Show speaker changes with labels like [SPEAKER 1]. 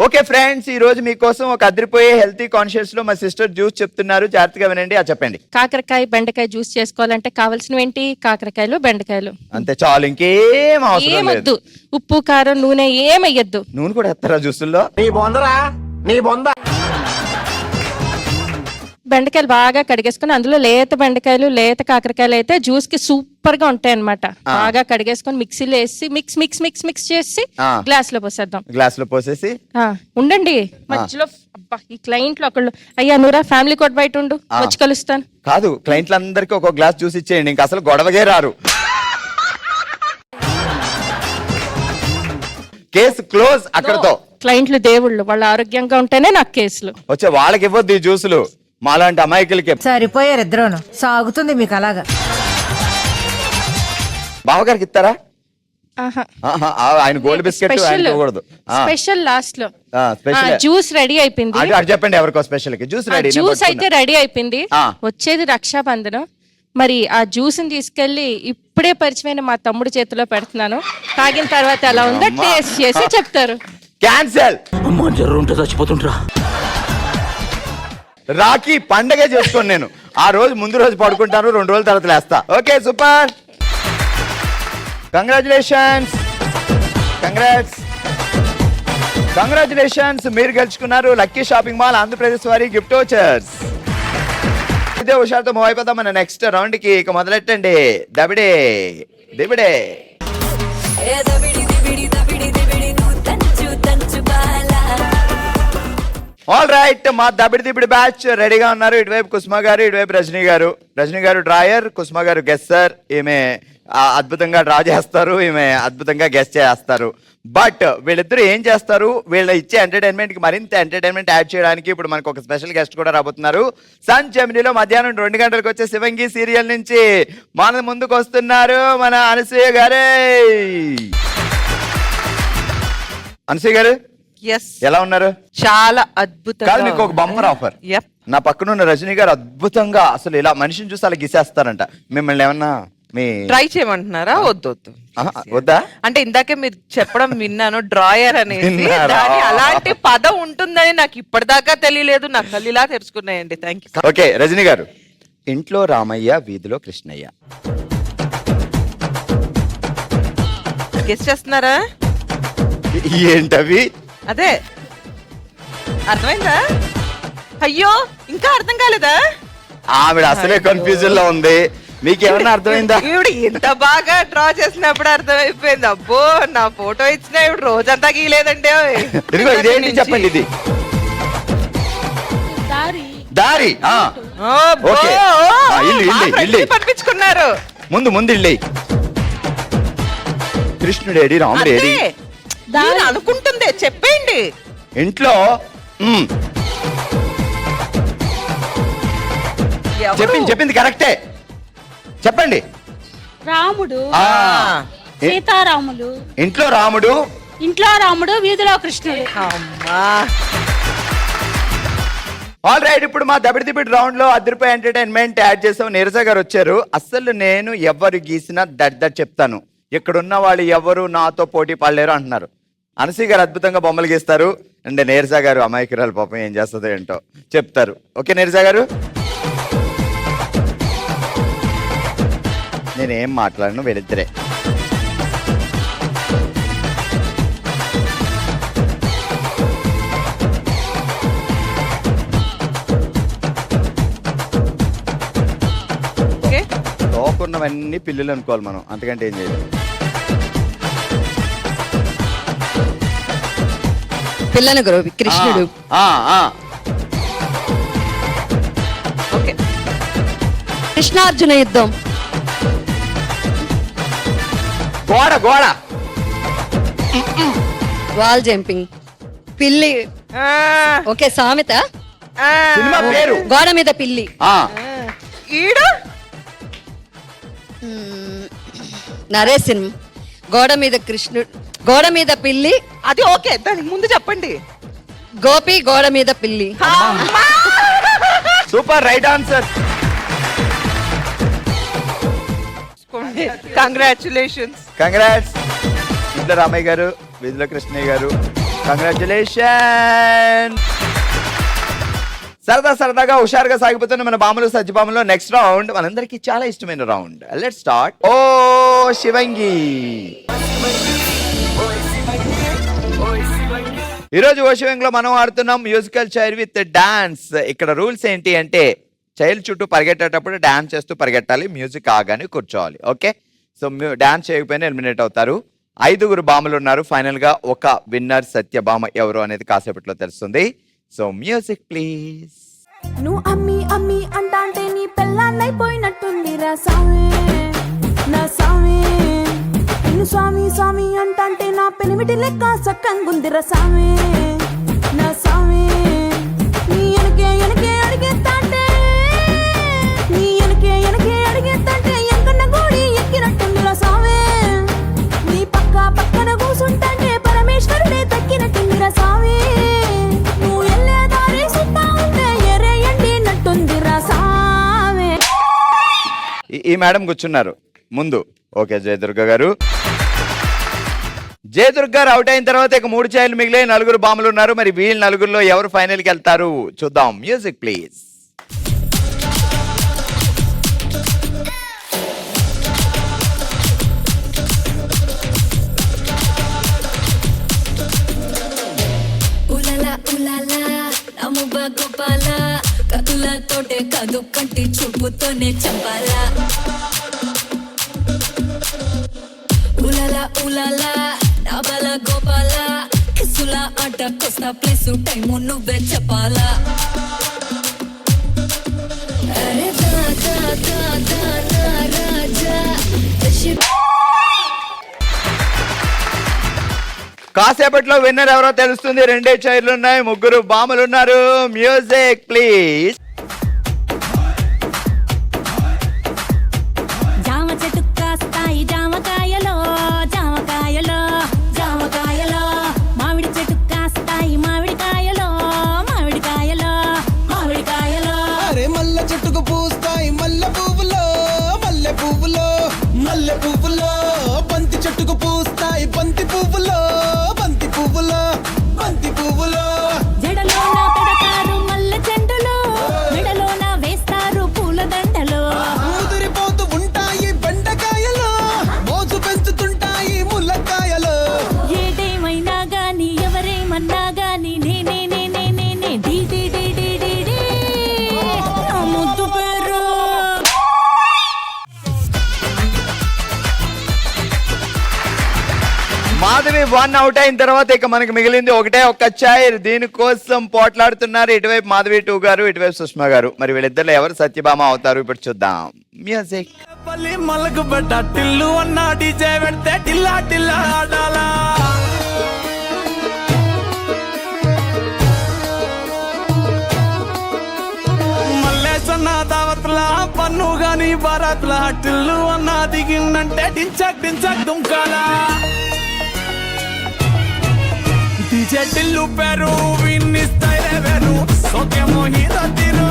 [SPEAKER 1] Okay friends, ఈ రోజు మీకోసం ఒక అదిరిపోయే హెల్తీ కాన్షియస్ లో మా సిస్టర్ జ్యూస్ చెప్తున్నారు. జాగ్రత్తగా వినండి. చెప్పండి.
[SPEAKER 2] కాకరకాయ బెండకాయ జ్యూస్ చేసుకోవాలంటే కావాల్సినవి ఏంటి? కాకరకాయలు బెండకాయలు
[SPEAKER 1] అంతే, చాలు. ఇంకేం అవసరం లేదు.
[SPEAKER 2] ఏమొద్దు. ఉప్పు కారం నూనె ఏమయ్యద్దు.
[SPEAKER 1] నూనె కూడా ఎత్తారా జ్యూసుల్లో?
[SPEAKER 2] బెండకాయలు బాగా కడిగేసుకుని అందులో లేత బెండకాయలు లేత కాకరకాయలు అయితే జ్యూస్ కి సూపర్ గా ఉంటాయి అన్నమాట. బాగా కడిగేసుకొని మిక్సీలో వేసి మిక్స్ మిక్స్ మిక్స్ మిక్స్ చేసి గ్లాస్ లో పోసేద్దాం.
[SPEAKER 1] గ్లాస్ లో పోసేసి
[SPEAKER 2] ఉండండి. మధ్యలో అబ్బా ఈ క్లయింట్లు ఒకళ్ళు, అయ్యా నూరా ఫ్యామిలీ కోట్ బయట ఉండు, వచ్చి కలుస్తాను.
[SPEAKER 1] కాదు, క్లయింట్లందరికీ ఒక గ్లాస్ జ్యూస్ ఇచ్చేయండి, ఇంకా అసలు గొడవగే రారు. కేసు క్లోజ్ అక్కడతో.
[SPEAKER 2] క్లయింట్లు దేవుళ్ళు, వాళ్ళ ఆరోగ్యంగా ఉంటేనే నాకు కేసులు
[SPEAKER 1] వచ్చే. వాళ్ళకి ఇవ్వద్దు ఈ జ్యూసులు, మాలాంటి అమాయకులకి.
[SPEAKER 3] సరిపోయారు ఇద్దరును. సాగుతుంది మీకు అలాగా.
[SPEAKER 1] బావగారికి ఇస్తారా?
[SPEAKER 2] ఆహా.
[SPEAKER 1] ఆయన గోల్డ్ బిస్కెట్ ఇవ్వకూడదు.
[SPEAKER 2] స్పెషల్ లాస్ట్ లో
[SPEAKER 1] స్పెషల్
[SPEAKER 2] జ్యూస్ రెడీ అయిపోయింది.
[SPEAKER 1] చెప్పండి ఎవరికో స్పెషల్ కి జ్యూస్ రెడీ.
[SPEAKER 2] జ్యూస్ అయితే రెడీ అయిపోయింది. వచ్చేది రక్షాబంధనం. మరి ఆ జ్యూస్ ని తీసుకెళ్లి ఇప్పుడే పరిచయమైన మా తమ్ముడు చేతిలో పెడుతున్నాను. తాగిన తర్వాత ఎలా ఉందో టేస్ట్ చేసి చెప్తారు.
[SPEAKER 1] క్యాన్సల్.
[SPEAKER 4] అమ్మా జర్రుంటే చచ్చిపోతుంటరా.
[SPEAKER 1] రాఖీ పండగే చేసుకోను నేను. ఆ రోజు ముందు రోజు పడుకుంటాను, 2 రోజుల తర్వాత లేస్తా. Okay, super. Congratulations, congratulations. మీరు గెలుచుకున్నారు లక్కీ షాపింగ్ మాల్ ఆంధ్రప్రదేశ్ వారి గిఫ్ట్ వోచర్స్. ఇదే హుషారుతో మూవ్ అయిపోతాం మన నెక్స్ట్ రౌండ్ కి. ఇక మొదలెట్టండి. దబిడే దిబిడే. ఆల్ రైట్, మా దబిడి దిబిడి బ్యాచ్ రెడీగా ఉన్నారు. ఇటువైపు కుసుమ గారు, ఇటువైపు రజనీ గారు. రజనీ గారు డ్రాయర్, కుసుమ గారు గెస్సర్. ఈమె అద్భుతంగా డ్రా చేస్తారు, ఈమె అద్భుతంగా గెస్ చేస్తారు. బట్ వీళ్ళిద్దరు ఏం చేస్తారు? వీళ్ళ ఇచ్చే ఎంటర్టైన్మెంట్ కి మరింత ఎంటర్టైన్మెంట్ యాడ్ చేయడానికి ఇప్పుడు మనకు ఒక స్పెషల్ గెస్ట్ కూడా రాబోతున్నారు. సన్ జెమినీలో మధ్యాహ్నం 2 గంటలకు వచ్చే శివంగి సీరియల్ నుంచి మన ముందుకు వస్తున్నారు మన అనసూయ గారే. అనసూయ గారు ఎలా ఉన్నారు?
[SPEAKER 5] చాలా అద్భుతంగా.
[SPEAKER 1] మీకు ఒక బంపర్ ఆఫర్. నా పక్కన ఉన్న రజనీ గారు అద్భుతంగా అసలు ఇలా మనిషిని చూసి అలా గిసేస్తారంట. మిమ్మల్ని ఏమన్నా
[SPEAKER 5] ట్రై చేయమంటున్నారా? వద్దు
[SPEAKER 1] వద్దా?
[SPEAKER 5] అంటే ఇందాకే మీరు చెప్పడం విన్నాను, డ్రాయర్ అనేది. దాని అలాంటి పదం ఉంటుందని నాకు ఇప్పటిదాకా తెలియలేదు. నాకు కళ్ళిలా తెలుసుకున్నాయండి. Thank you.
[SPEAKER 1] ఓకే రజనీ గారు, ఇంట్లో రామయ్య వీధిలో కృష్ణయ్య.
[SPEAKER 5] గెస్ చేస్తున్నారా?
[SPEAKER 1] ఏంటవి?
[SPEAKER 5] అదే అర్థమైందా? అయ్యో ఇంకా అర్థం కాలేదా?
[SPEAKER 1] ఆవిడ అసలే కన్ఫ్యూజన్ లో ఉంది. మీకేమన్నా అర్థమైందా?
[SPEAKER 5] ఈవిడ ఎంత బాగా డ్రా చేసినప్పుడు అర్థమైపోయింది. అబ్బో నా ఫోటో ఇచ్చిన ఈవిడ రోజంతా గీలేదండి.
[SPEAKER 1] ఇదిగో ఇదేంటి చెప్పండి. ఇది దారి.
[SPEAKER 5] పంపించుకున్నారు.
[SPEAKER 1] ముందు ఇల్లు. కృష్ణుడేడి రాముడేడి
[SPEAKER 5] అనుకుంటుంది, చెప్పేయండి.
[SPEAKER 1] ఇంట్లో చెప్పింది కరెక్టే. చెప్పండి.
[SPEAKER 6] రాముడు, సీతారాములు.
[SPEAKER 1] ఇంట్లో రాముడు,
[SPEAKER 6] వీధిలో కృష్ణుడు.
[SPEAKER 1] ఆల్ రైట్, ఇప్పుడు మా దబిడి దిబిడి రౌండ్ లో అదిరిపోయి ఎంటర్టైన్మెంట్ యాడ్ చేసాం. నీరజ గారు వచ్చారు. అసలు నేను ఎవరు గీసినా దట్ చెప్తాను. ఇక్కడున్న వాళ్ళు ఎవరు నాతో పోటీ పడలేరు అంటున్నారు. అనసూయ గారు అద్భుతంగా బొమ్మలు గీస్తారు. అండ్ నీరజ గారు అమాయకురాలు, పాపం ఏం చేస్తుందో ఏంటో చెప్తారు. ఓకే నీరజ గారు, నేనేం మాట్లాడను, వీళ్ళిద్దరే. తోకున్నవన్నీ పిల్లులు అనుకోవాలి మనం, అంతకంటే ఏం చేయలేదు.
[SPEAKER 7] పిల్లను గురు కృష్ణుడు. కృష్ణార్జున యుద్ధం.
[SPEAKER 1] గోడ
[SPEAKER 7] వాల్ జంపింగ్. పిల్లి. ఓకే సామెత.
[SPEAKER 1] సినిమా పేరు.
[SPEAKER 7] గోడ మీద పిల్లి. నరేసిన్. గోడ మీద కృష్ణుడు, గోడ మీద పిల్లి.
[SPEAKER 5] అది ఓకే, దానికి ముందు చెప్పండి.
[SPEAKER 7] గోపి గోడ మీద పిల్లి.
[SPEAKER 1] Super, right answer.
[SPEAKER 5] Congratulations.
[SPEAKER 1] Congrats. ఇంట్లో రామయ్య గారు, వీధిలో కృష్ణయ్య గారు. కంగ్రాచులేషన్. సరదాగా హుషారుగా సాగిపోతున్న మన బాములు సత్యభామలో నెక్స్ట్ రౌండ్ మనందరికి చాలా ఇష్టమైన రౌండ్. Let's start. ఓ శివంగి. ఈరోజు ఓ శివంగిలో మనం ఆడుతున్నాం మ్యూజికల్ చైర్ విత్ డాన్స్. ఇక్కడ రూల్స్ ఏంటి అంటే చైల్డ్ చుట్టూ పరిగెట్టేటప్పుడు డాన్స్ చేస్తూ పరిగెట్టాలి, మ్యూజిక్ ఆగానే కూర్చోవాలి. ఓకే, సో డాన్స్ చేయకపోయినా ఎలిమినేట్ అవుతారు. 5 బాములు ఉన్నారు. ఫైనల్ గా ఒక విన్నర్ సత్యభామ ఎవరు అనేది కాసేపట్లో తెలుస్తుంది. So music please.
[SPEAKER 8] నువ్వు అమ్మి అమ్మి అంటాంటే నీ పెళ్ళాన్నైపోయినట్టుంది రా సామి, నా సామి. నిన్ను స్వామి స్వామి అంటాంటే నా పెనిమిటి లెక్క సక్కంగుంది రా సామి, నా సామి. నీ ఎనకే అడిగేస్తాంటే, నీ ఎనకే అడిగేస్తాంటే ఎంకన్న గోడి ఎక్కినట్టుంది రా సామి. నీ పక్కన కూసుంటాంటే పరమేశ్వరుడే తక్కినట్టుంది రా సామి. నువ్వు ఎల్లే దారి సుత్తా ఉంటే ఎర్రయండి నట్టుంది రా సామి.
[SPEAKER 1] ఈ మేడం కూర్చున్నారు ముందు. ఓకే, జయదుర్గ గారు. జయదుర్గ గారు అవుట్ అయిన తర్వాత ఇక 3 చైర్లు మిగిలే 4 బాములు ఉన్నారు. మరి వీళ్ళు 4లో ఎవరు ఫైనల్ కి వెళ్తారు చూద్దాం. Music please.
[SPEAKER 8] ఉలలా ఉలలా నముబా గోపాల కతులతోటే కాదు కంటి చూపుతోనే చంపాలా. ఉలలా ఉలలా నాబల గోపాల కిసుల ఆట కొస్తా ప్లేసు టైము నువ్వే చెప్పాలా. అరే దా దా దా దా నా రాజా
[SPEAKER 1] కాసేపట్లో విన్నర్ ఎవరో తెలుస్తుంది. 2 చైర్లు ఉన్నాయి, 3 బాములు ఉన్నారు. Music please.
[SPEAKER 8] జామ చెట్టు కాస్తాయి జామకాయలో, జామకాయలో, జామకాయలో. మామిడి చెట్టు కాస్తాయి మామిడికాయలో, మామిడికాయలో, మామిడికాయలో.
[SPEAKER 9] అరే మల్ల చెట్టుకు పూస్తాయి మల్లె పువ్వులో, మల్లె పువ్వులో, మల్లె పువ్వులో. బంతి చెట్టుకు పూస్తాయి బంతి పువ్వులో, బంతి పువ్వులో, బంతి పువ్వులో.
[SPEAKER 8] జడలోన పెడతారు మల్లె చెండులో, మెడలోన వేస్తారు పూల దండలో.
[SPEAKER 9] ముదిరిపోతూ ఉంటాయి బెండకాయలో, మోజు పెంచుతుంటాయి ముల్లకాయలో.
[SPEAKER 8] ఏదేమైనా గాని ఎవరేమన్నా గాని నేనే డి డి డి డి డి డి. నా ముద్దు పేరు.
[SPEAKER 1] మాధవి 1 అవుట్ అయిన తర్వాత ఇక మనకి మిగిలింది ఒక్క చైర్. దీనికోసం పోట్లాడుతున్నారు ఇటువైపు మాధవి 2 గారు, ఇటువైపు సుష్మా గారు. మరి వీళ్ళిద్దరు ఎవరు సత్యభామ అవుతారు ఇప్పుడు చూద్దాం. మ్యూజిక్.
[SPEAKER 9] పల్లి మలకు బట్ట టిల్లు అన్న డీజే పెడితే టిల్లా టిల్లా ఆడాలా. మల్లేసన్న దావత్లా పన్ను గాని భారత్లా టిల్లు అన్న దిగిందంటే టించక్ టించక్ దుంకాలా. డీజే టిల్లు పేరు విన్నిస్తాయి వేరు, సోకే మోహిత తీరు.